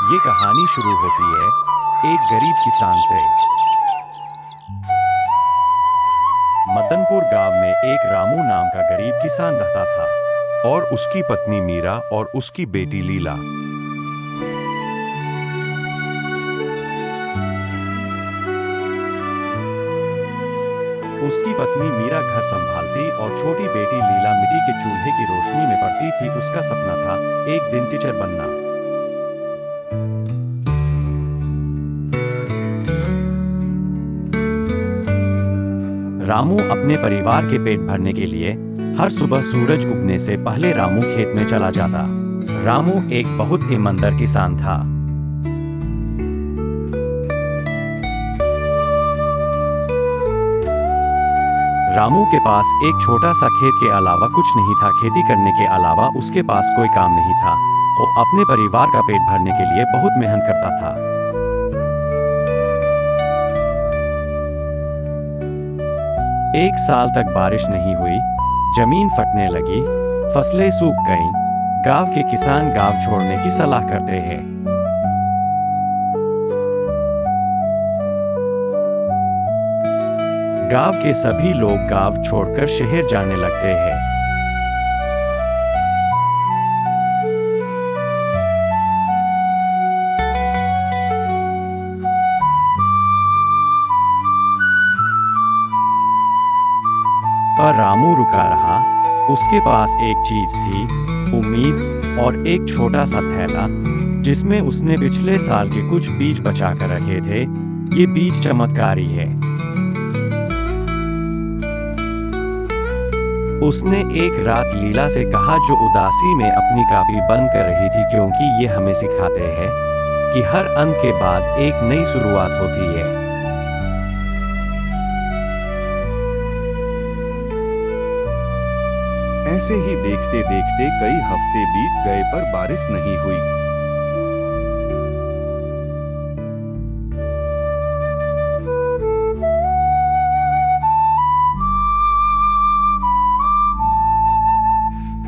ये कहानी शुरू होती है एक गरीब किसान से। मदनपुर गांव में एक रामू नाम का गरीब किसान रहता था और उसकी पत्नी मीरा और उसकी बेटी लीला। उसकी पत्नी मीरा घर संभालती और छोटी बेटी लीला मिट्टी के चूल्हे की रोशनी में पड़ती थी। उसका सपना था एक दिन टीचर बनना। रामू अपने परिवार के पेट भरने के लिए हर सुबह सूरज उगने से पहले रामू खेत में चला जाता। रामू एक बहुत ईमानदार किसान था। रामू के पास एक छोटा सा खेत के अलावा कुछ नहीं था। खेती करने के अलावा उसके पास कोई काम नहीं था। वो अपने परिवार का पेट भरने के लिए बहुत मेहनत करता था। एक साल तक बारिश नहीं हुई, जमीन फटने लगी, फसलें सूख गईं। गांव के किसान गांव छोड़ने की सलाह करते हैं। गांव के सभी लोग गांव छोड़कर शहर जाने लगते हैं। पर रामू रुका रहा। उसके पास एक चीज थी, उम्मीद, और एक छोटा सा थैला जिसमें उसने पिछले साल के कुछ बीज बचा कर रखे थे। ये बीज चमत्कारी है। उसने एक रात लीला से कहा, जो उदासी में अपनी कॉपी बंद कर रही थी, क्योंकि ये हमें सिखाते हैं कि हर अंत के बाद एक नई शुरुआत होती है। ऐसे ही देखते देखते कई हफ्ते बीत गए पर बारिश नहीं हुई।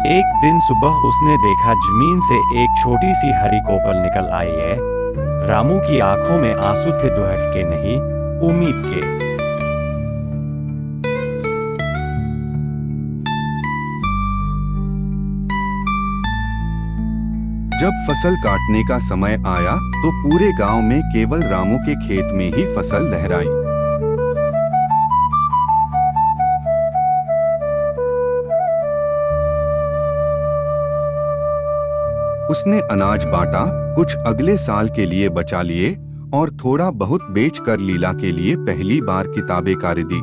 एक दिन सुबह उसने देखा जमीन से एक छोटी सी हरी कोपल निकल आई है। रामू की आंखों में आंसू थे, दुख के नहीं, उम्मीद के। जब फसल काटने का समय आया तो पूरे गांव में केवल रामू के खेत में ही फसल लहराई। उसने अनाज बांटा, कुछ अगले साल के लिए बचा लिए और थोड़ा बहुत बेच कर लीला के लिए पहली बार किताबें खरीदी।